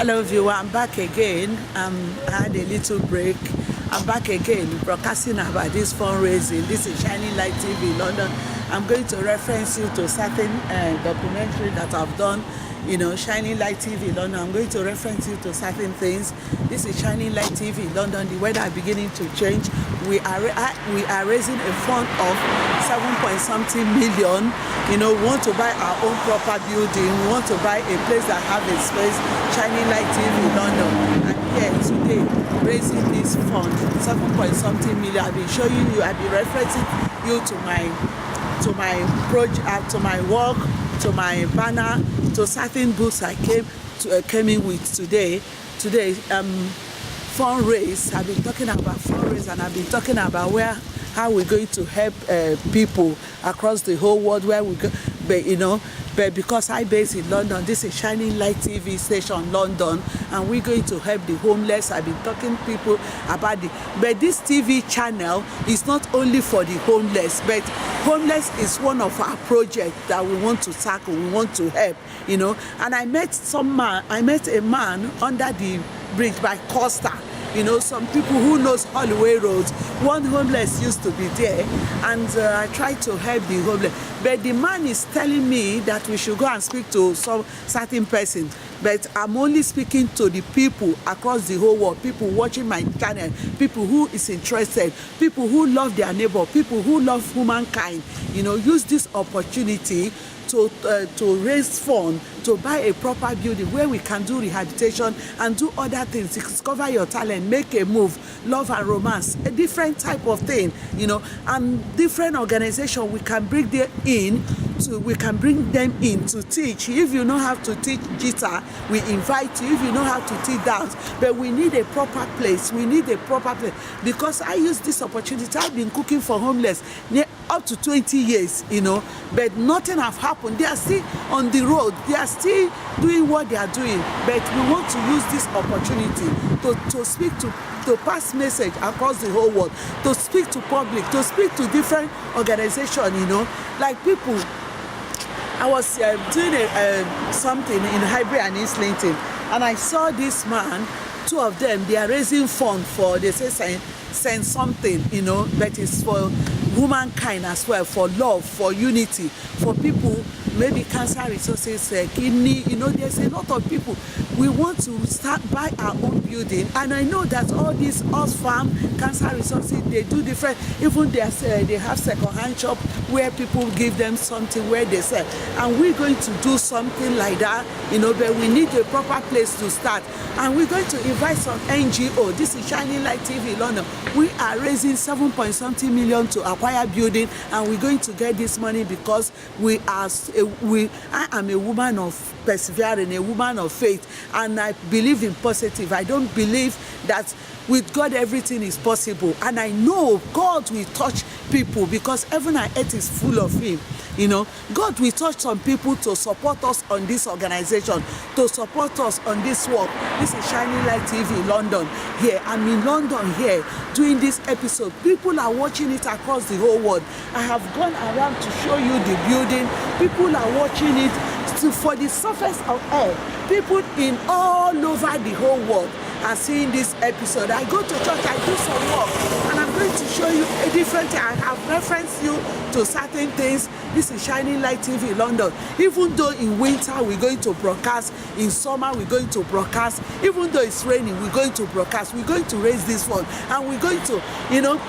Hello viewer, I'm back again. I had a little break. I'm back again broadcasting about this fundraising. This is Shining Light TV London. I'm going to reference you to certain documentary that I've done. You know, Shining Light TV London. I'm going to reference you to certain things. This is Shining Light TV London. The weather is beginning to change. We are raising a fund of 7-point-something million. You know, we want to buy our own proper building. We want to buy a place that have a space. Shining Light TV London. And here today, raising this fund, 7-point-something million. I've been showing you. I've been referencing you to my project, to my work, to my banner, to certain books I came in with today. Fundraise. I've been talking about fundraise, and I've been talking about how we're going to help people across the whole world where we go. But because I base in London, this is Shining Light TV station London, and we're going to help the homeless. I've been talking to people about but this TV channel is not only for the homeless, but homeless is one of our projects that we want to tackle, we want to help, you know. And I met a man under the bridge by Costa. You know, some people who knows Holloway Road, one homeless used to be there, and I tried to help the homeless. But the man is telling me that we should go and speak to some certain person. But I'm only speaking to the people across the whole world, people watching my channel, people who is interested, people who love their neighbor, people who love humankind. You know, use this opportunity to raise funds to buy a proper building where we can do rehabilitation and do other things, discover your talent, make a move, love and romance, a different type of thing, you know, and different organization we can bring them in to teach. If you know how to teach guitar, we invite you. If you know how to teach dance, but we need a proper place. We need a proper place, because I use this opportunity. I've been cooking for homeless up to 20 years, you know, but nothing have happened. They are still on the road. They are still doing what they are doing. But we want to use this opportunity to speak to pass message across the whole world, to speak to public, to speak to different organizations, you know, like people. I was doing something in Highbury and East Linton, and I saw this man, two of them, they are raising funds for, they say send something, you know, but it's for humankind as well, for love, for unity, for people, maybe cancer resources, kidney, you know, there's a lot of people. We want to start by our own building, and I know that all these Oxfam, cancer resources, they do different, even they have second-hand shop where people give them something where they sell, and we're going to do something like that, you know, but we need a proper place to start, and we're going to invite some NGO. This is Shining Light TV London. We are raising 7-point-something million to acquire building, and we're going to get this money because I am a woman of persevering, a woman of faith, and I believe in positive. I don't believe that with God everything is possible, and I know God will touch people because heaven and earth is full of him. You know, God will touch some people to support us on this organization, to support us on this work. This is Shining Light TV London. Here, I'm in London here doing this episode. People are watching it across the whole world. I have gone around to show you the building. People are watching it for the surface of earth. People in all over the whole world are seeing this episode. I go to church, I do some work, and I'm going to show you a different thing. I have referenced you to certain things. This is Shining Light TV London. Even though in winter we're going to broadcast, in summer we're going to broadcast, even though it's raining, we're going to broadcast. We're going to raise this one, and we're going to, you know,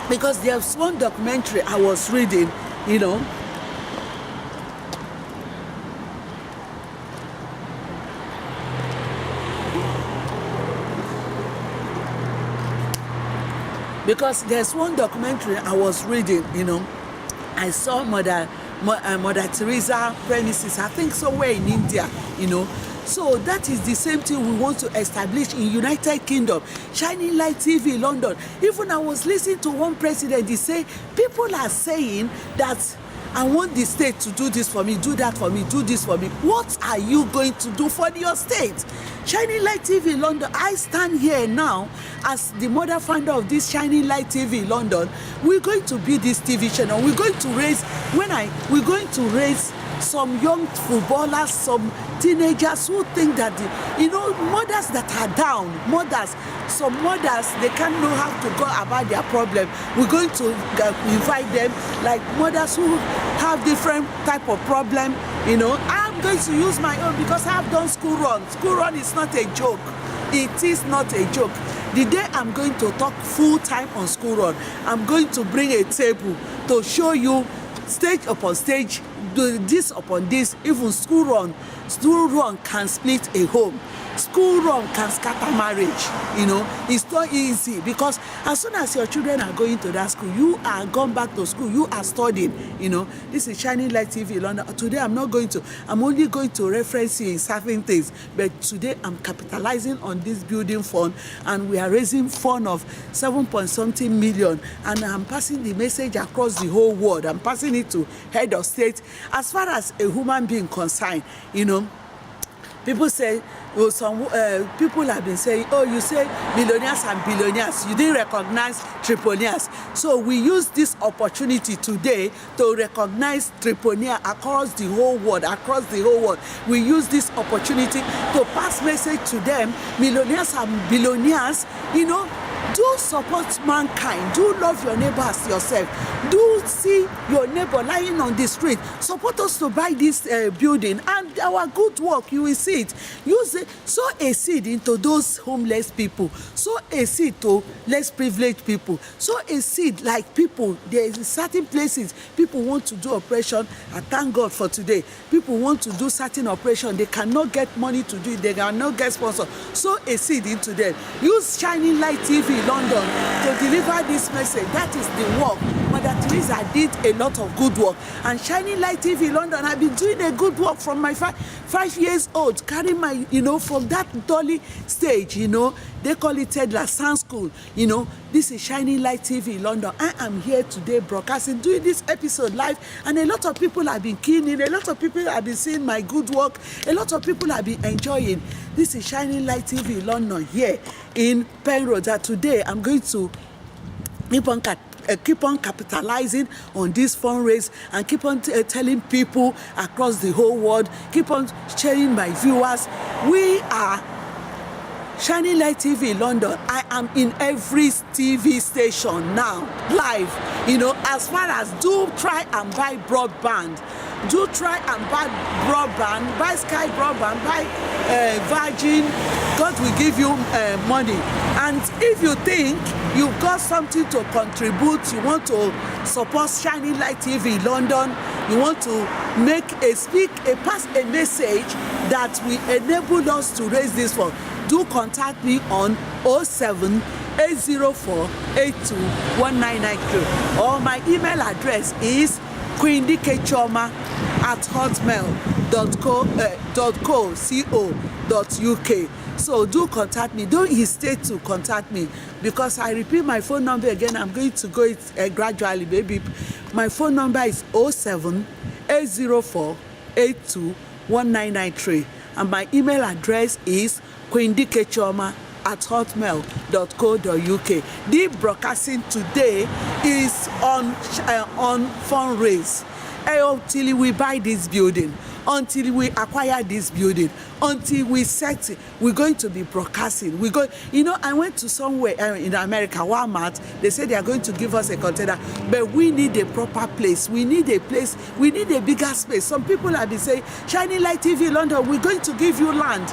because there's one documentary I was reading, you know, because there's one documentary I was reading, you know, I saw Mother Teresa premises, I think somewhere in India, you know. So that is the same thing we want to establish in United Kingdom, Shining Light TV London. Even I was listening to one president, he say, people are saying that I want the state to do this for me, do that for me, do this for me. What are you going to do for your state? Shining Light TV London, I stand here now as the mother founder of this Shining Light TV London. We're going to build this TV channel. We're going to raise, we're going to raise some young footballers, some teenagers who think that, mothers that are down, some mothers, they can't know how to go about their problem. We're going to invite them, like mothers who have different type of problem, I'm going to use my own because I've done school run. School run is not a joke. It is not a joke. The day I'm going to talk full time on school run, I'm going to bring a table to show you stage upon stage, this upon this. Even school run can split a home. School run can scatter marriage. It's not easy because as soon as your children are going to that school, you are gone back to school, you are studying. This is Shining Light TV London. Today I'm only going to reference you in certain things, but today I'm capitalizing on this building fund, and we are raising fund of 7.something million, and I'm passing the message across the whole world. I'm passing it to head of state. As far as a human being concerned, people say, some people have been saying, you say millionaires and billionaires, you didn't recognize trillionaires. So we use this opportunity today to recognize trillionaires across the whole world. We use this opportunity to pass message to them, millionaires and billionaires, do support mankind. Do love your neighbor as yourself. Do see your neighbor lying on the street. Support us to buy this building, and our good work, you will see it. Sow a seed into those homeless people. Sow a seed to less privileged people. Sow a seed like people. There is certain places people want to do operation. I thank God for today. People want to do certain operation. They cannot get money to do it. They cannot get sponsor. Sow a seed into them. Use Shining Light TV London to deliver this message. That is the work. Mother Teresa did a lot of good work, and Shining Light TV London, I've been doing a good work from my 5 years old, carrying my, from that dolly stage, they call it Ted Lasan School, this is Shining Light TV London. I am here today broadcasting, doing this episode live, and a lot of people have been keen in, a lot of people have been seeing my good work, a lot of people have been enjoying. This is Shining Light TV London here in Penn Road. Today I'm going to keep on capitalizing on this fundraise and keep on telling people across the whole world, keep on sharing my viewers. We are Shining Light TV London. I am in every TV station now, live. As far as do try and buy broadband. Do try and buy broadband, buy Sky broadband, buy Virgin. God will give you money. And if you think you've got something to contribute, you want to support Shining Light TV London, you want to pass a message that will enable us to raise this fund, do contact me on 07 804 82 1993, or my email address is queendikechoma@hotmail.co.uk. So do contact me. Don't hesitate to contact me, because I repeat my phone number again. I'm going to go it gradually, baby. My phone number is 07 804 82 1993, and my email address is queendikechoma@hotmail.co.uk. The broadcasting today is on fundraise. Until we buy this building, until we acquire this building, until we set it, we're going to be broadcasting. I went to somewhere in America, Walmart. They said they are going to give us a container, but we need a proper place. We need a place. We need a bigger space. Some people have been saying, Shining Light TV London, we're going to give you land.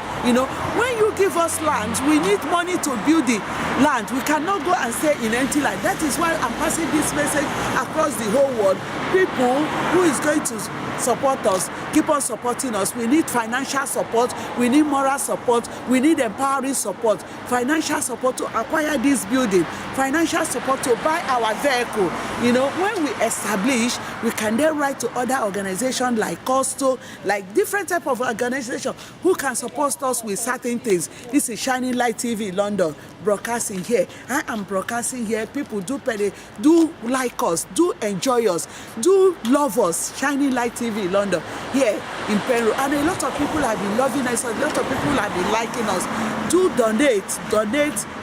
When you give us land, we need money to build the land. We cannot go and stay in empty land. That is why I'm passing this message across the whole world. People who is going to support us, keep on supporting us. We need financial support, we need moral support, we need empowering support, financial support to acquire this building, financial support to buy our vehicle. When we establish, we can then write to other organizations like Costo, like different type of organization who can support us with certain things. This is Shining Light TV London broadcasting here. I am broadcasting here. People do like us, do enjoy us, do love us. Shining Light TV London here in Penn. And a lot of people have been loving liking us. A lot of people have been liking us. Do donate,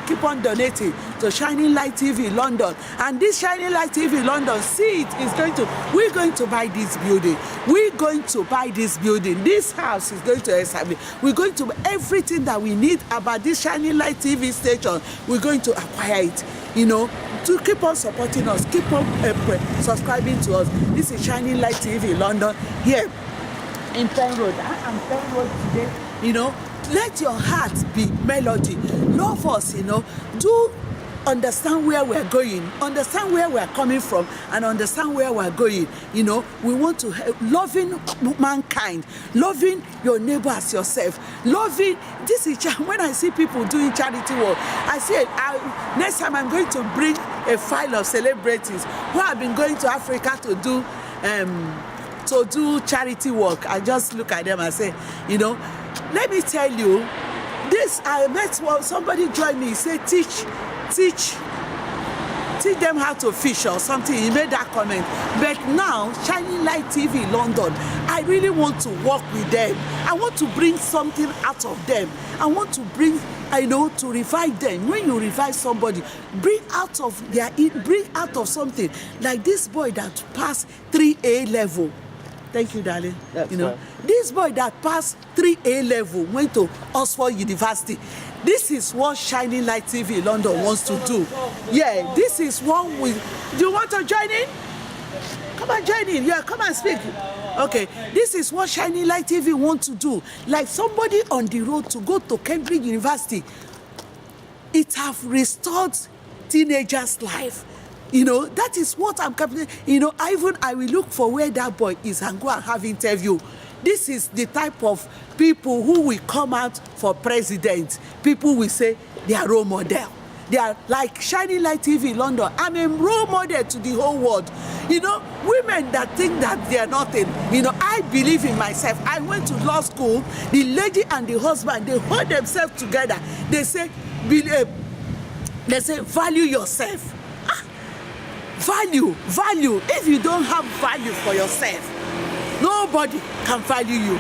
keep on donating to Shining Light TV London. And this Shining Light TV London, see it is we're going to buy this building. We're going to buy this building. This house is going to establish. We're going to everything that we need about this Shining Light TV station. We're going to acquire it, you know, to keep on supporting us, keep on subscribing to us. This is Shining Light TV London here in Penn Road. I am Penn Road today, you know. Let your heart be melody. Love us, you know. Do understand where we're going, understand where we're coming from, and understand where we're going. You know, we want to help, loving mankind, loving your neighbor as yourself, loving. This is when I see people doing charity work, I say next time I'm going to bring a file of celebrities who have been going to Africa to do charity work. I just look at them and say, you know, let me tell you, this I met somebody joined me, he said teach them how to fish or something. He made that comment. But now Shining Light TV London, I really want to work with them. I want to bring something out of them. I want to bring, I know, to revive them. When you revive somebody, bring out of something like this boy that passed 3A level. Thank you, darling. That's you know, fine. This boy that passed 3A level went to Oxford University. This is what Shining Light TV London wants to do. Yeah, this is what we. Do you want to join in? Come and join in. Yeah, come and speak. Okay, this is what Shining Light TV wants to do. Like somebody on the road to go to Cambridge University. It have restored teenagers' life. You know, that is what I'm capable. You know, I will look for where that boy is and go and have interview. This is the type of people who will come out for president. People will say they are role model. They are like Shining Light TV London. I'm a role model to the whole world. You know, women that think that they are nothing. You know, I believe in myself. I went to law school. The lady and the husband, they hold themselves together. They say, value yourself. Value. If you don't have value for yourself, nobody can value you.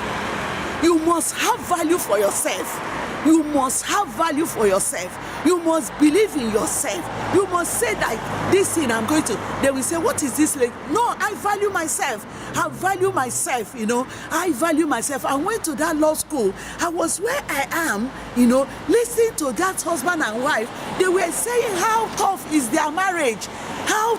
You must have value for yourself. You must have value for yourself. You must believe in yourself. You must say that this thing I'm going to. They will say, what is this? Like, no, I value myself. I value myself, you know. I value myself. I went to that law school. I was where I am, you know, listening to that husband and wife. They were saying how tough is their marriage. How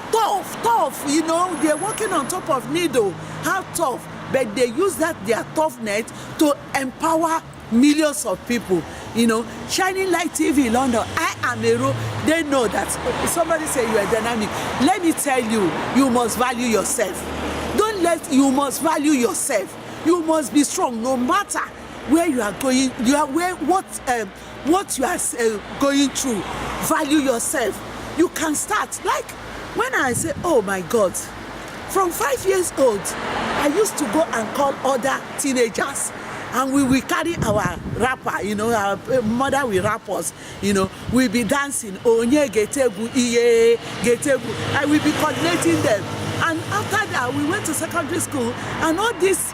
tough, you know, they're working on top of needle. How tough. But they use their toughness to empower millions of people. You know, Shining Light TV London, I am a role. They know that. Somebody say you are dynamic. Let me tell you, you must value yourself. You must value yourself. You must be strong no matter where you are going. What you are going through. Value yourself. You can start. Like when I say, oh my God, from 5 years old, I used to go and call other teenagers. And we will carry our rapper, you know, our mother will rap us, you know, we'll be dancing, onye getegu, iye, getegu. I will be coordinating them. And after that, we went to secondary school, and all this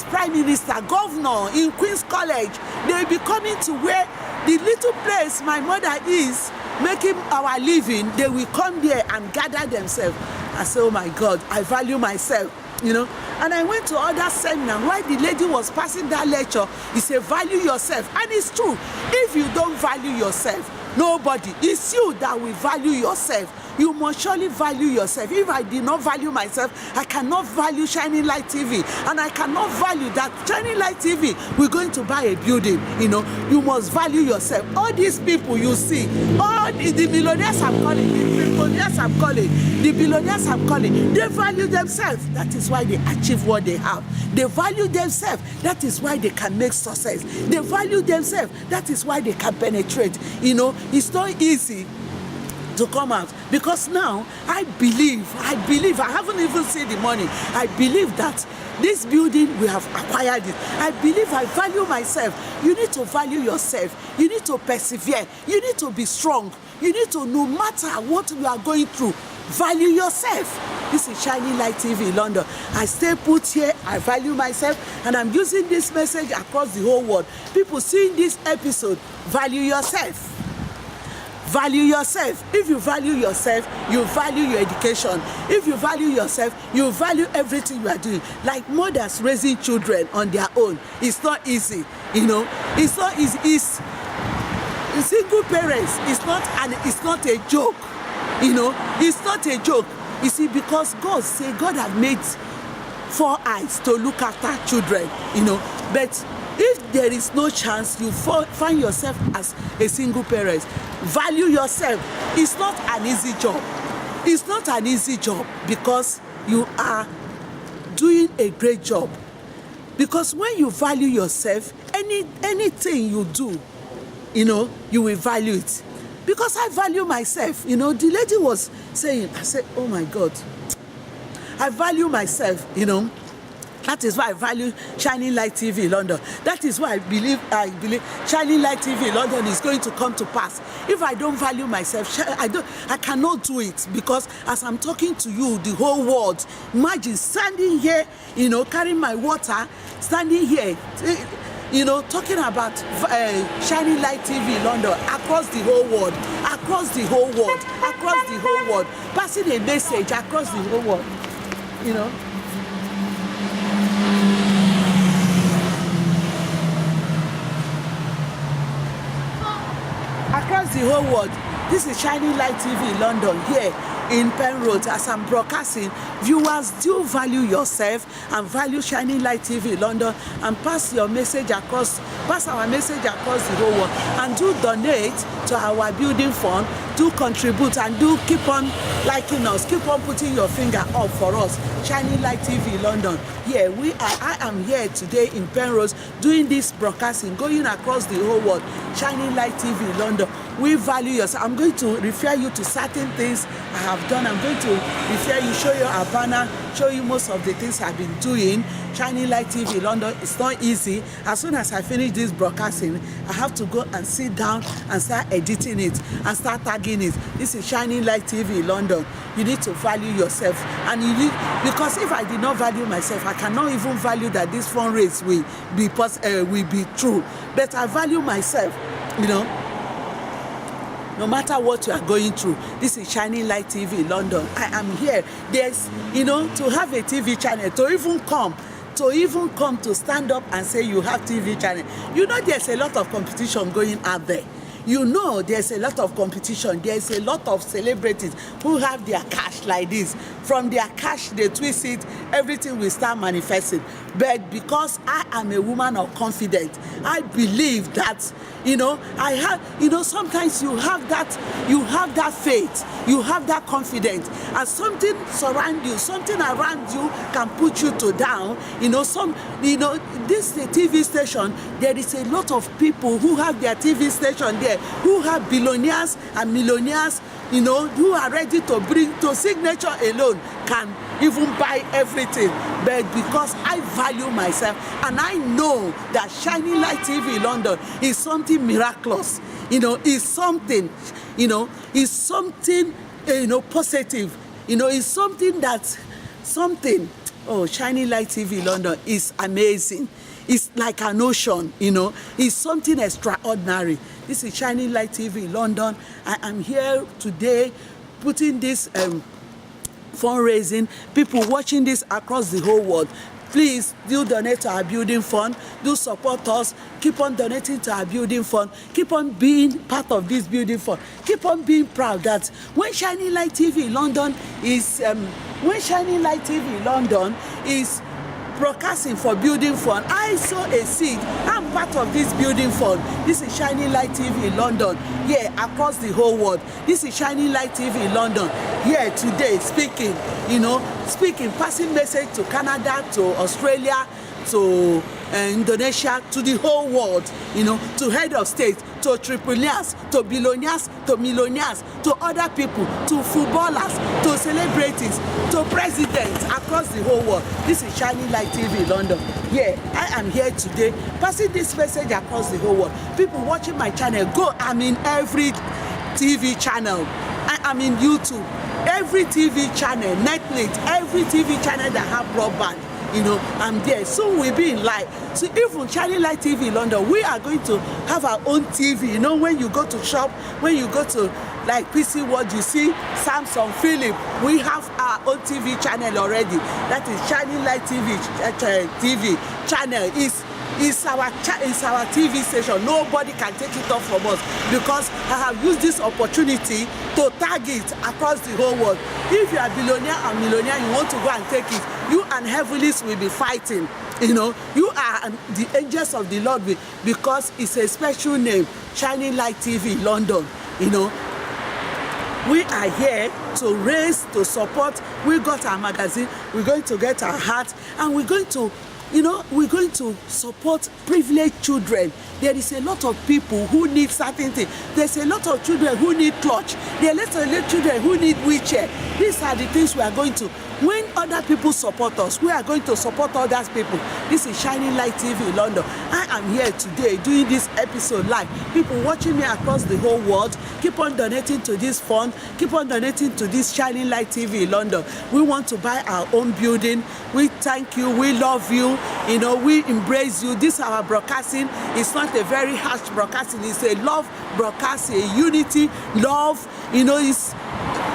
prime minister, governor in Queen's College, they'll be coming to where the little place my mother is, making our living. They will come there and gather themselves. I say, oh my God, I value myself. You know, and I went to other seminar while the lady was passing that lecture. He said, value yourself. And it's true. If you don't value yourself, nobody. It's you that will value yourself. You must surely value yourself. If I did not value myself, I cannot value Shining Light TV. And I cannot value that Shining Light TV, we're going to buy a building. You know, you must value yourself. All these people you see, all the millionaires I'm calling, the billionaires I'm calling, they value themselves. That is why they achieve what they have. They value themselves. That is why they can make success. They value themselves. That is why they can penetrate. You know, it's not easy to come out, because now I believe, I haven't even seen the money. I believe that this building, we have acquired it. I believe, I value myself. You need to value yourself. You need to persevere. You need to be strong. You need to, no matter what you are going through, value yourself. This is Shining Light TV London. I stay put here, I value myself, and I'm using this message across the whole world. People seeing this episode, value yourself. Value yourself. If you value yourself, you value your education. If you value yourself, you value everything you are doing. Like mothers raising children on their own, it's not easy, you know. It's not easy. It's single parents. It's not a joke, you know. It's not a joke. You see, because God have made 4 eyes to look after children, you know. But if there is no chance, you find yourself as a single parent, value yourself. It's not an easy job. It's not an easy job because you are doing a great job. Because when you value yourself, anything you do, you know, you will value it. Because I value myself, you know. The lady was saying, I said, oh my God, I value myself, you know. That is why I value Shining Light TV London. That is why I believe Shining Light TV London is going to come to pass. If I don't value myself, I cannot do it, because as I'm talking to you, the whole world, imagine standing here, you know, carrying my water, standing here, you know, talking about Shining Light TV London across the whole world, across the whole world, across the whole world, passing a message across the whole world, you know. Across the whole world. This is Shining Light TV London here in Penn Road. As I'm broadcasting, viewers, do value yourself and value Shining Light TV London, and pass our message across the whole world, and do donate to our building fund, do contribute, and do keep on liking us, keep on putting your finger up for us. Shining Light TV London. Yeah, I am here today in Penn Road doing this broadcasting, going across the whole world. Shining Light TV London. We value yourself. I'm going to refer you to certain things I have done. I'm going to refer you, show you our banner, show you most of the things I've been doing. Shining Light TV London. It's not easy. As soon as I finish this broadcasting, I have to go and sit down and start editing it and start tagging it. This is Shining Light TV London. You need to value yourself, and you need, because if I did not value myself, I cannot even value that this fundraise will be true. But I value myself, you know. No matter what you are going through, this is Shining Light TV London. I am here. There's, you know, to have a TV channel, to even come to stand up and say you have TV channel. You know, there's a lot of competition going out there. You know, there's a lot of competition. There's a lot of celebrities who have their cash like this. From their cash, they twist it, everything will start manifesting. But because I am a woman of confidence, I believe that, you know, sometimes you have that faith, you have that confidence, and something around you can put you to down. This TV station, there is a lot of people who have their TV station there, who have billionaires and millionaires, you know, who are ready to bring to signature alone, can even buy everything. But because I value myself, and I know that Shining Light TV London is something miraculous, you know, is something, you know, is something, positive, you know, is something oh, Shining Light TV London is amazing. It's like an ocean, you know. It's something extraordinary. This is Shining Light TV London. I am here today putting this fundraising. People watching this across the whole world, please do donate to our building fund. Do support us. Keep on donating to our building fund. Keep on being part of this building fund. Keep on being proud that when Shining Light TV London is broadcasting for building fund, I sow a seed. I'm part of this building fund. This is Shining Light TV London, here across the whole world. This is Shining Light TV London, here today speaking, passing message to Canada, to Australia, to Indonesia, to the whole world, you know, to head of state, to entrepreneurs, to billionaires, to millionaires, to other people, to footballers, to celebrities, to presidents across the whole world. This is Shining Light TV London. Yeah, I am here today passing this message across the whole world. People watching my channel, I'm in every TV channel. I am in YouTube. every TV channel, Netflix, every TV channel that have broadband, you know, I'm there. Soon we'll be in live. So even Shining Light TV in London, we are going to have our own TV. You know, when you go to shop, when you go to like PC World, you see Samsung, Philip, we have our own TV channel already. That is Shining Light TV channel. It's our TV station. Nobody can take it off from us, because I have used this opportunity to tag it across the whole world. If you are billionaire and millionaire, you want to go and take it, you and heavilists will be fighting. You know, you are the angels of the Lord, because it's a special name, Shining Light TV London. You know, we are here to raise, to support. We got our magazine, we're going to get our hat, and we're going to, you know, we're going to support privileged children. There is a lot of people who need certain things. There's a lot of children who need clutch. There are a lot of children who need wheelchair. These are the things we are going to. When other people support us, we are going to support other people. This is Shining Light TV London. I am here today doing this episode live. People watching me across the whole world, keep on donating to this fund, keep on donating to this Shining Light TV London. We want to buy our own building. We thank you, we love you, you know, we embrace you. This our broadcasting. It's not a very harsh broadcasting, it's a love broadcasting, a unity, love, you know, it's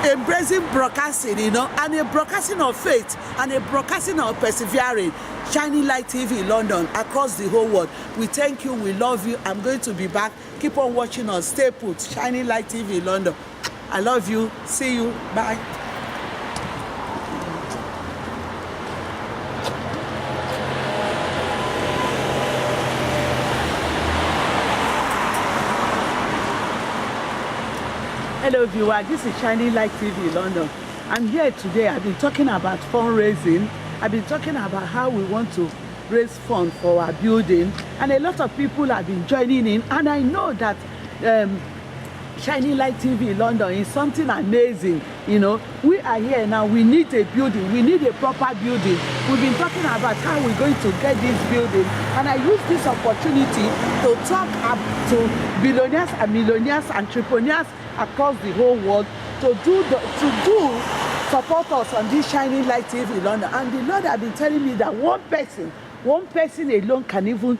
embracing broadcasting, you know, and a broadcasting of faith, and a broadcasting of persevering. Shining Light TV London across the whole world. We thank you, we love you. I'm going to be back. Keep on watching us. Stay put. Shining Light TV London. I love you. See you. Bye. Hello viewer, this is Shining Light TV London. I'm here today. I've been talking about fundraising. I've been talking about how we want to raise funds for our building, and a lot of people have been joining in, and I know that Shining Light TV London is something amazing. You know, we are here now. We need a building. We need a proper building. We've been talking about how we're going to get this building, and I use this opportunity to talk to billionaires and millionaires, entrepreneurs across the whole world to support us on this Shining Light TV London. And the Lord has been telling me that one person alone can even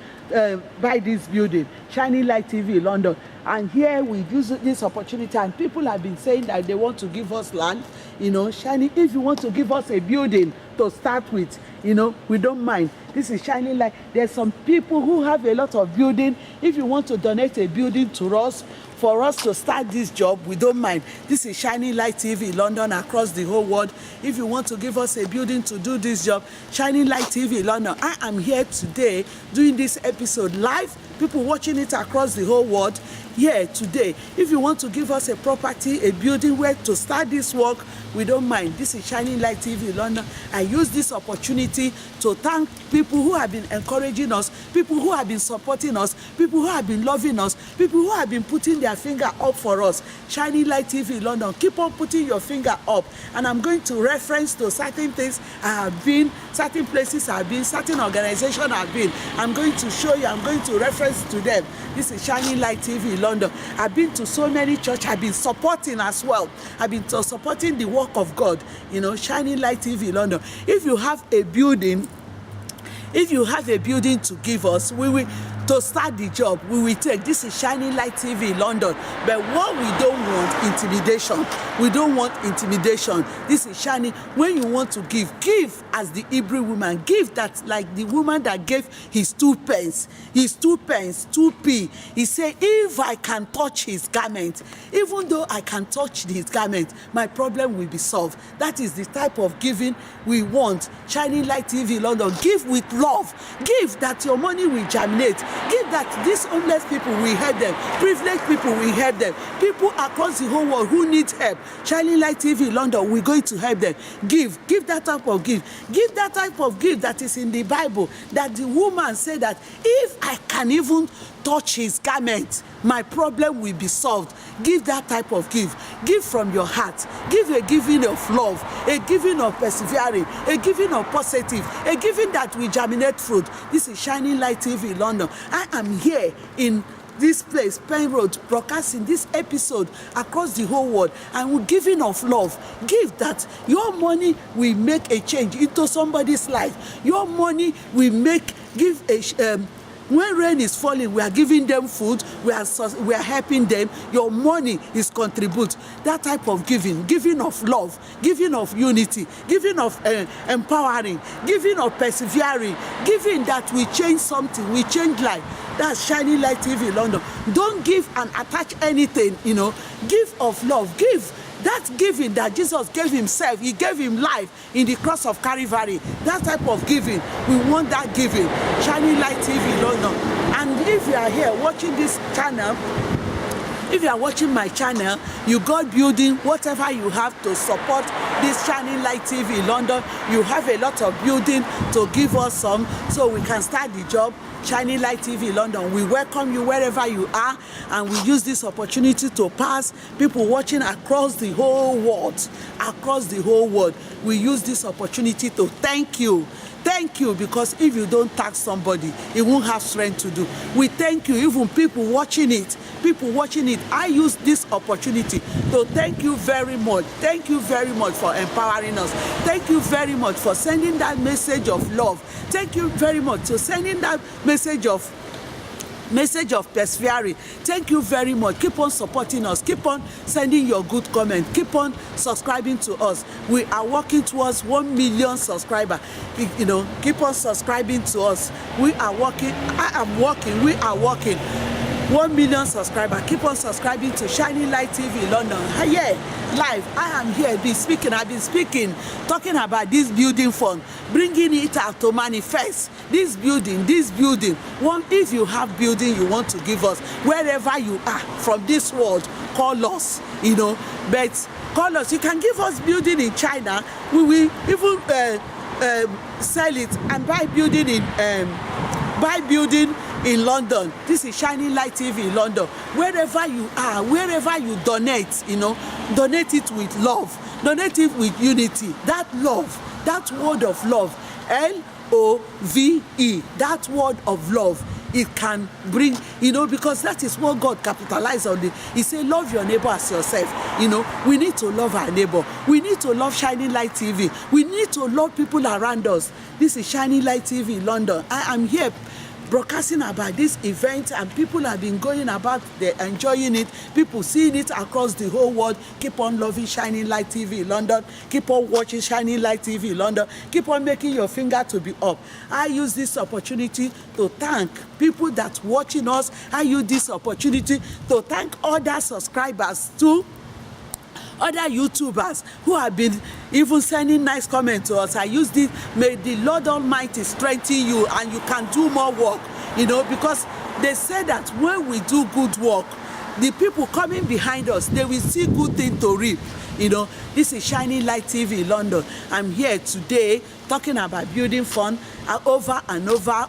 buy this building, Shining Light TV London. And here we use this opportunity, and people have been saying that they want to give us land. You know, Shining, if you want to give us a building to start with, you know, we don't mind. This is Shining Light. There's some people who have a lot of building. If you want to donate a building to us, for us to start this job, we don't mind. This is Shining Light TV London across the whole world. If you want to give us a building to do this job, Shining Light TV London. I am here today doing this episode live. People watching it across the whole world here today. If you want to give us a property, a building where to start this work, we don't mind. This is Shining Light TV London. I use this opportunity to thank people who have been encouraging us, people who have been supporting us, people who have been loving us, people who have been putting their finger up for us. Shining Light TV London, keep on putting your finger up. And I'm going to reference to certain things I have been, certain places I've been, certain organizations I've been. I'm going to show you, I'm going to reference to them. This is Shining Light TV London. I've been to so many churches. I've been supporting as well. I've been supporting the work of God. You know, Shining Light TV London. If you have a building, to give us, we will, to start the job, we will take. This is Shining Light TV London. But what we don't want, intimidation. We don't want intimidation. This is Shining. When you want to give as the Hebrew woman. Give that, like the woman that gave his 2 pence. His 2 pence, 2p. He said, if I can touch his garment, even though I can touch his garment, my problem will be solved. That is the type of giving we want. Shining Light TV London. Give with love. Give that your money will germinate. Give that these homeless people will help them. Privileged people will help them. People across the whole world who need help. Shining Light TV London, we're going to help them. Give that type of gift. Give that type of gift that is in the Bible, that the woman said that if I can even touch his garment, my problem will be solved. Give that type of gift. Give from your heart. Give a giving of love, a giving of persevering, a giving of positive, a giving that will germinate fruit. This is Shining Light TV London. I am here in this place, Penn Road, broadcasting this episode across the whole world, and we're giving of love. Give that. Your money will make a change into somebody's life. Your money will give a when rain is falling, we are giving them food, we are helping them. Your money is contribute. That type of giving of love, giving of unity, giving of empowering, giving of persevering, giving that we change something, we change life. That's Shining Light TV London. Don't give and attach anything, Give of love, give. That giving that Jesus gave himself, he gave him life in the cross of Calvary. That type of giving, we want that giving. Shining Light TV London. And if you are here watching this channel, if you are watching my channel, you got building, whatever you have to support this Shining Light TV London, you have a lot of building to give us some so we can start the job. Shining Light TV London, we welcome you wherever you are, and we use this opportunity to pass people watching across the whole world. We use this opportunity to thank you. Thank you, because if you don't thank somebody, it won't have strength to do. We thank you, even people watching it. I use this opportunity to thank you very much. Thank you very much for empowering us. Thank you very much for sending that message of love. Thank you very much for sending that message of persevering. Thank you very much. Keep on supporting us. Keep on sending your good comment. Keep on subscribing to us. We are working towards 1 million subscribers. Keep on subscribing to us. We are working. We are working. 1 million subscribers. Keep on subscribing to Shining Light TV London. Yeah, live. I am here. I've been speaking, talking about this building fund, bringing it out to manifest. This building. If you have building you want to give us, wherever you are from this world, call us. But call us. You can give us building in China. We will even sell it and buy building in London. This is Shining Light TV London. Wherever you are, wherever you donate, donate it with love, donate it with unity. That love, that word of love, LOVE, that word of love, it can bring, because that is what God capitalized on. He said, love your neighbor as yourself. We need to love our neighbor. We need to love Shining Light TV. We need to love people around us. This is Shining Light TV London. I am here broadcasting about this event, and people have been going about, they're enjoying it, people seeing it across the whole world. Keep on loving Shining Light TV London. Keep on watching Shining Light TV London. Keep on making your finger to be up. I use this opportunity to thank people that watching us. I use this opportunity to thank other subscribers too, other YouTubers who have been even sending nice comments to us. I use this. May the Lord Almighty strengthen you, and you can do more work, because they say that when we do good work, the people coming behind us, they will see good things to reap. This is Shining Light TV London. I'm here today talking about building fund over and over.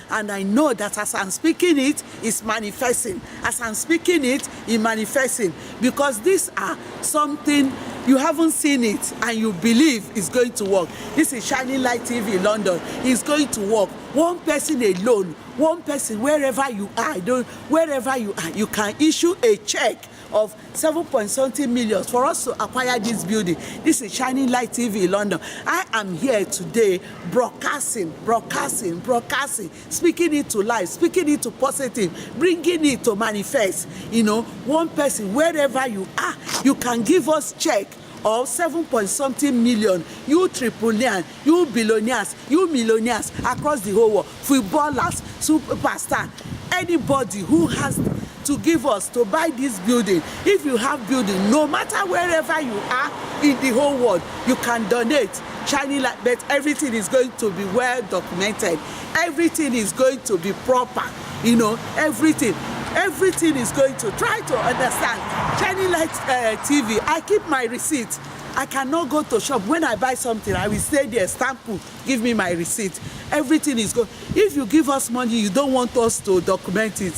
And I know that as I'm speaking it, it's manifesting. As I'm speaking it, it's manifesting. Because these are something you haven't seen it and you believe it's going to work. This is Shining Light TV London. It's going to work. One person alone, one person, wherever you are, you can issue a check of 7.something million for us to acquire this building. This is Shining Light TV London. I am here today broadcasting, speaking it to life, speaking it to positive, bringing it to manifest. One person, wherever you are, you can give us check of 7.something million. You trillionaires, you billionaires, you millionaires across the whole world, footballers, superstar, anybody who has to give us to buy this building. If you have building, no matter wherever you are in the whole world, you can donate. Shining Light, but everything is going to be well documented. Everything is going to be proper. Everything is going to try to understand. Shining Light TV, I keep my receipt. I cannot go to shop. When I buy something, I will stay there, stamp, give me my receipt. Everything is good. If you give us money, you don't want us to document it.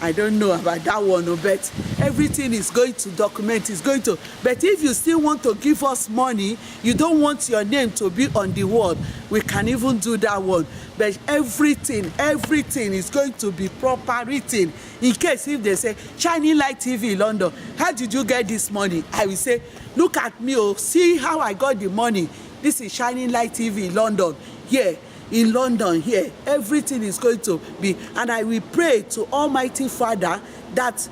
I don't know about that one, but everything is going to document, is going to. But if you still want to give us money, you don't want your name to be on the wall, we can even do that one. But everything is going to be proper written. In case if they say, Shining Light TV London, how did you get this money? I will say, look at me, oh, see how I got the money. This is Shining Light TV London. Here. In London here, everything is going to be, and I will pray to Almighty Father that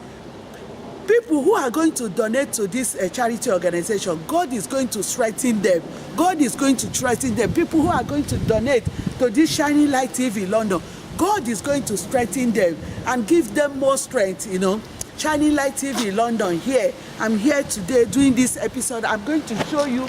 people who are going to donate to this charity organization, God is going to strengthen them. God is going to strengthen them. People who are going to donate to this Shining Light TV London, God is going to strengthen them and give them more strength, you know. Shining Light TV London here. I'm here today doing this episode. I'm going to show you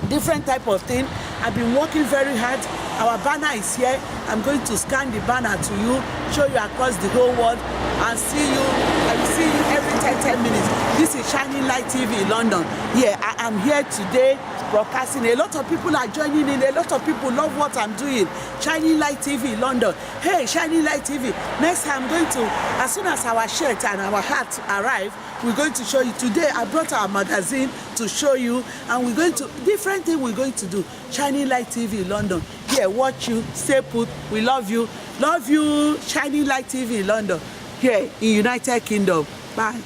different type of thing. I've been working very hard. Our banner is here. I'm going to scan the banner to you, show you across the whole world, and see you. I will see you every 10 minutes. This is Shining Light TV London. Yeah, I am here today broadcasting. A lot of people are joining in. A lot of people love what I'm doing. Shining Light TV London. Hey, Shining Light TV. Next time I'm going to, as soon as our shirt and our hat arrive, we're going to show you. Today I brought our magazine to show you, and we're going to, different thing we're going to do. Shining Light TV London. Here, watch you, stay put. We love you. Love you, Shining Light TV London. Here in United Kingdom. Bye.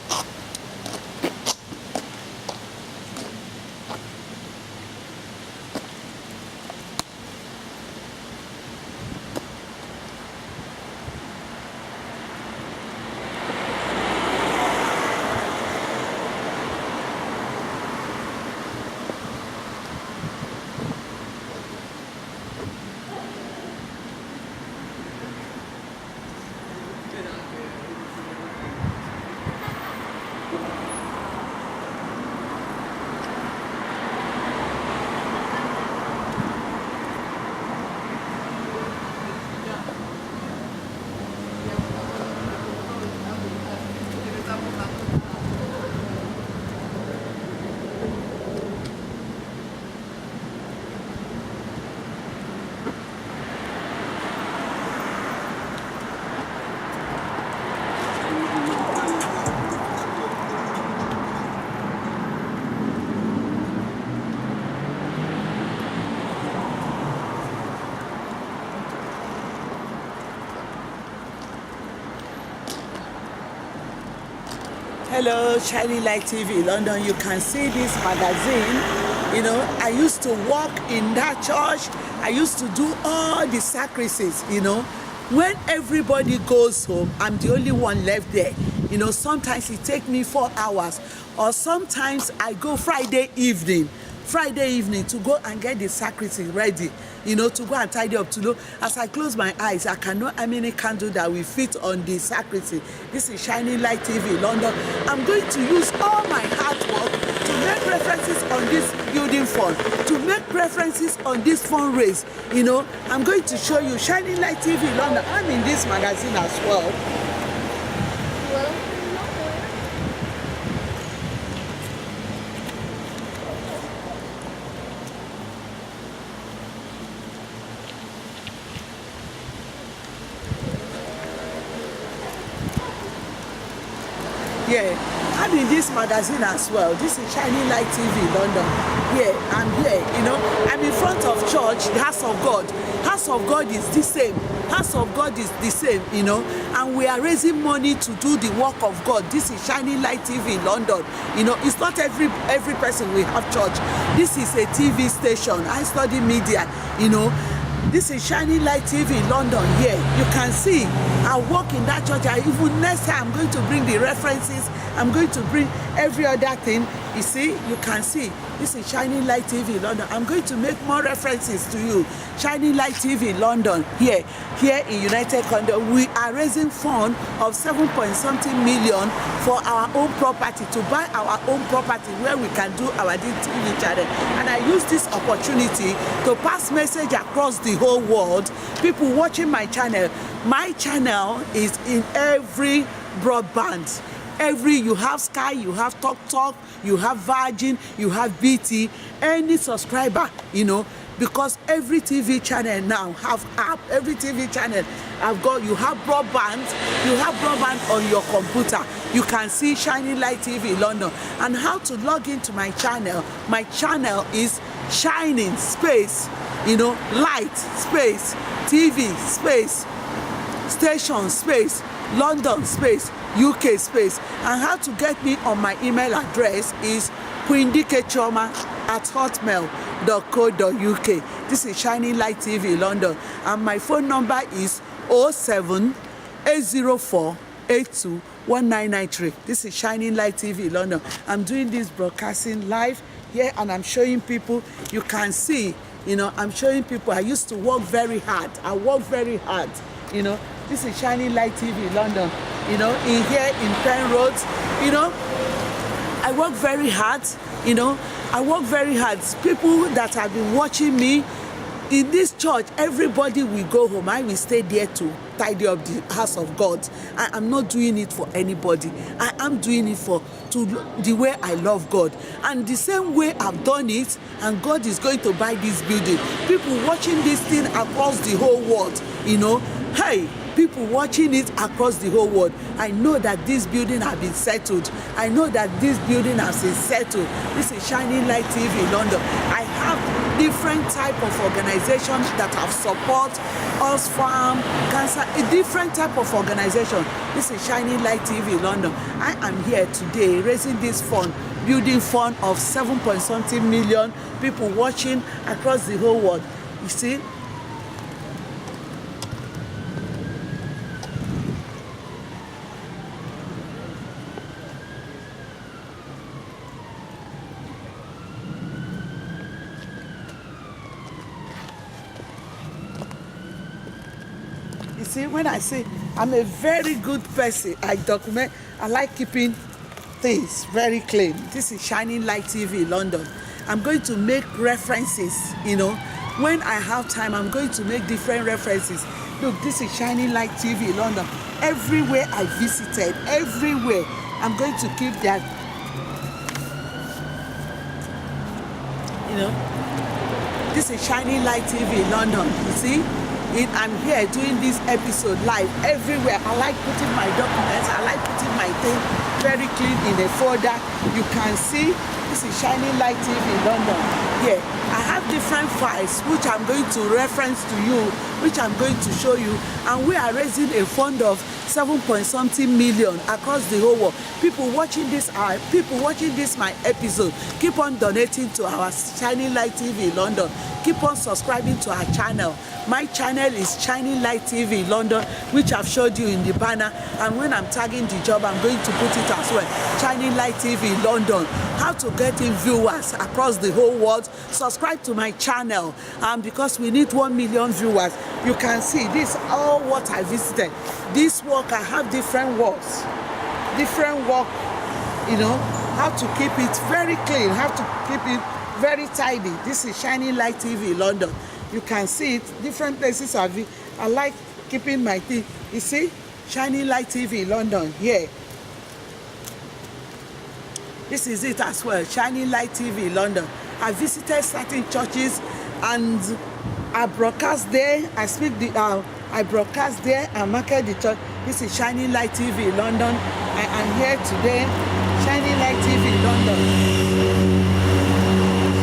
Hello, Shining Light TV London. You can see this magazine. You know, I used to work in that church. I used to do all the sacrifices, you know. When everybody goes home, I'm the only one left there. You know, sometimes it takes me 4 hours, or sometimes I go Friday evening to go and get the sacrifice ready, you know, to go and tidy up, to know. As I close my eyes, I can know how many candles that will fit on the sacrifice. This is Shining Light TV London. I'm going to use all my hard work to make references on this building fund, to make references on this fundraise. You know, I'm going to show you Shining Light TV London. I'm in this magazine as well. Yeah, I'm in this magazine as well. This is Shining Light TV London. Yeah, I'm here, you know. I'm in front of church, the house of God. House of God is the same. House of God is the same, you know. And we are raising money to do the work of God. This is Shining Light TV London. You know, it's not every person will have church. This is a TV station. I study media, you know. This is Shining Light TV London here. You can see I work in that church. Even next time I'm going to bring the references. I'm going to bring every other thing. You see, you can see. This is Shining Light TV London. I'm going to make more references to you. Shining Light TV London here in United Kingdom. We are raising fund of 7-point-something million for our own property, to buy our own property where we can do our TV channel. And I use this opportunity to pass message across the whole world. People watching my channel is in every broadband. You have Sky, you have Talk, you have Virgin, you have BT, any subscriber, you know, because every TV channel now have app. Every TV channel have got, you have broadband on your computer. You can see Shining Light TV London. And how to log into my channel? My channel is Shining space, light space, TV space, station space, London space, UK space. And how to get me on my email address is queendikechoma@hotmail.co.uk. This is Shining Light TV London, and my phone number is 07804821993. This is Shining Light TV London. I'm doing this broadcasting live here, and I'm showing people. You can see, I'm showing people. I used to work very hard. I work very hard. This is Shining Light TV London. In here in Penn Roads. I work very hard. I work very hard. People that have been watching me in this church, everybody will go home. I will stay there to tidy up the house of God. I am not doing it for anybody. I am doing it the way I love God. And the same way I've done it, and God is going to buy this building. People watching this thing across the whole world, hey, people watching it across the whole world. I know that this building has been settled. I know that this building has been settled. This is Shining Light TV London. I have different type of organizations that have support us farm, cancer, a different type of organization. This is Shining Light TV London. I am here today raising this fund, building fund of 7.something million people watching across the whole world. You see, when I say I'm a very good person, I document, I like keeping things very clean. This is Shining Light TV London. I'm going to make references, when I have time, I'm going to make different references. Look, this is Shining Light TV London. Everywhere I visited, everywhere, I'm going to keep that, This is Shining Light TV London, you see? I'm here doing this episode live everywhere. I like putting my documents, I like putting my thing very clean in a folder. You can see this is Shining Light TV London. Here, I have different files which I'm going to reference to you, which I'm going to show you, and we are raising a fund of 7.something million across the whole world. People watching this my episode, keep on donating to our Shining Light TV London. Keep on subscribing to our channel. My channel is Shining Light TV London, which I've showed you in the banner. And when I'm tagging the job, I'm going to put it as well. Shining Light TV London. How to get in viewers across the whole world. Subscribe to my channel. Because we need 1 million viewers. You can see this all what I visited. This work, I have different works. Different work, how to keep it very clean, how to keep it very tidy. This is Shining Light TV London. You can see it, different places I like keeping my thing. You see, Shining Light TV London here. This is it as well, Shining Light TV London. I visited certain churches and I broadcast there. I broadcast there and market the church. This is Shining Light TV London. I am here today. Shining Light TV London.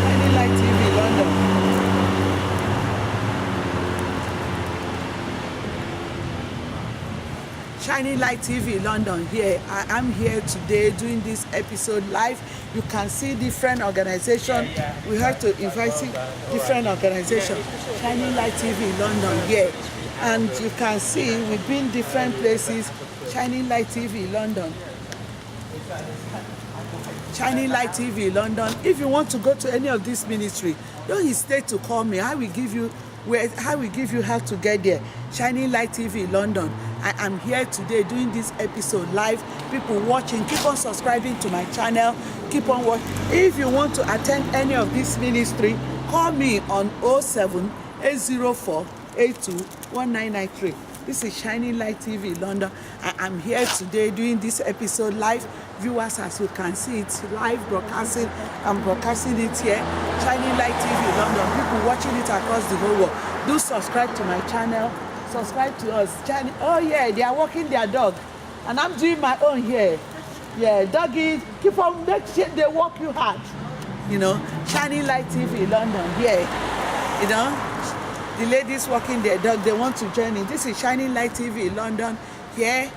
Shining Light TV London. Shining Light TV London here. I am here today doing this episode live. You can see different organizations. We have to invite different organizations. Shining Light TV London here. And you can see we've been different places. Shining Light TV London. Shining Light TV London. If you want to go to any of this ministry, don't hesitate to call me. I will give you how to get there. Shining Light TV London. I am here today doing this episode live. People watching, keep on subscribing to my channel. Keep on watching. If you want to attend any of this ministry, call me on 07 804 821993. This is Shining Light TV London. I'm here today doing this episode live. Viewers, as you can see, it's live broadcasting. I'm broadcasting it here. Shining Light TV London. People watching it across the whole world. Do subscribe to my channel. Subscribe to us. Oh yeah, they are walking their dog. And I'm doing my own here. Yeah, doggy, keep on, make sure they walk you hard. You know, Shining Light TV London, yeah. You know, the ladies walking their dog, they want to join in. This is Shining Light TV London, here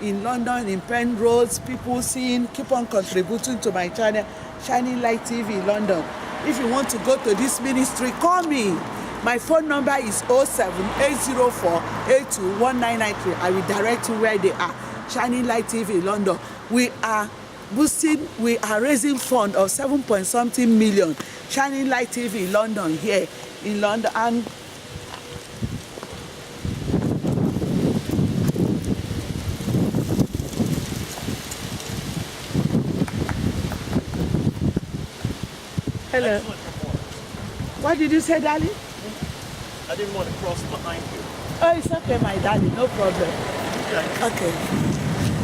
in London, in Penn roads, people seeing, keep on contributing to my channel, Shining Light TV London. If you want to go to this ministry, call me. My phone number is 07804821993. I will direct you where they are. Shining Light TV London. We are boosting, we are raising fund of 7-point-something million. Shining Light TV London, here in London. And hello. What did you say, darling? I didn't want to cross behind you. Oh, it's okay, my darling, no problem. Okay.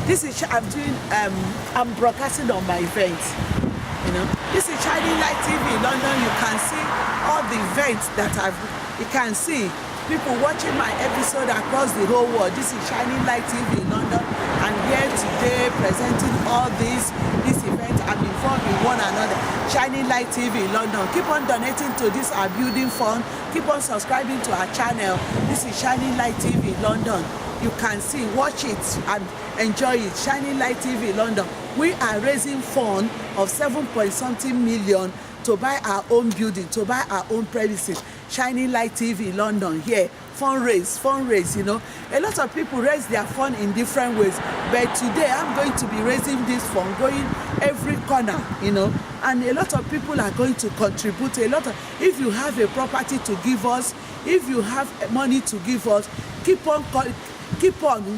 This is I'm broadcasting on my event. You know, this is Shining Light TV London. You can see all the events that you can see people watching my episode across the whole world. This is Shining Light TV London. I'm here today presenting all this event and informed with one another. Shining Light TV London. Keep on donating to this our building fund. Keep on subscribing to our channel. This is Shining Light TV London. You can see, watch it and enjoy it. Shining Light TV London. We are raising fund of 7-point-something million to buy our own building, to buy our own premises. Shining Light TV London, here. Fundraise, you know. A lot of people raise their fund in different ways, but today I'm going to be raising this fund, going every corner, you know, and a lot of people are going to contribute. If you have a property to give us, if you have money to give us, keep on.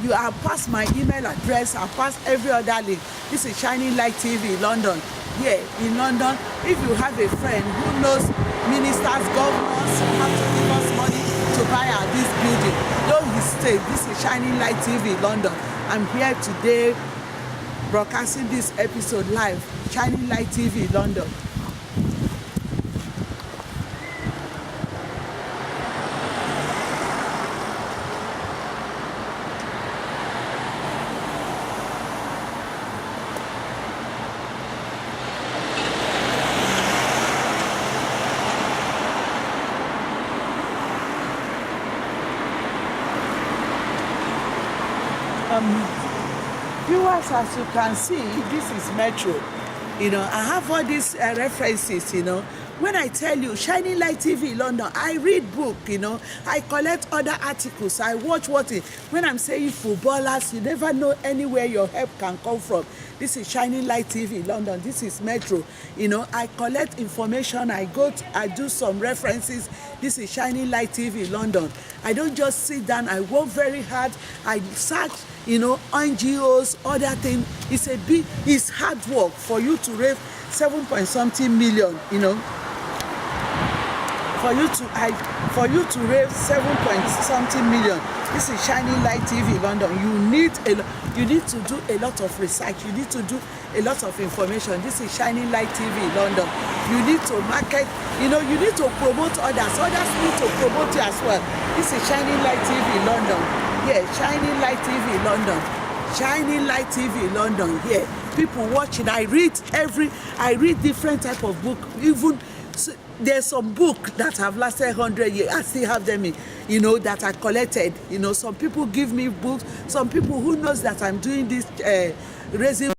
You are past my email address, I pass every other link. This is Shining Light TV London, here in London. If you have a friend who knows ministers, governors, you have to give us money to buy this building, don't hesitate. This is Shining Light TV London. I'm here today broadcasting this episode live. Shining Light TV London. Viewers, as you can see, this is Metro. You know, I have all these references, you know. When I tell you Shining Light TV London, I read book, you know. I collect other articles. I watch when I'm saying footballers, you never know anywhere your help can come from. This is Shining Light TV London. This is Metro. You know, I collect information. I do some references. This is Shining Light TV London. I don't just sit down. I work very hard. I search, you know, NGOs, other things. It's hard work for you to raise 7-point-something million, you know. For you to raise 7-point-something million. This is Shining Light TV London. You need to do a lot of research. You need to do a lot of information. This is Shining Light TV London. You need to market, you know, you need to promote others. Others need to promote you as well. This is Shining Light TV London. Yeah, Shining Light TV London. Shining Light TV London. Yeah, people watching. I read different type of book. Even there's some book that have lasted 100 years. I still have them in, you know, that I collected. You know, some people give me books. Some people who knows that I'm doing this raising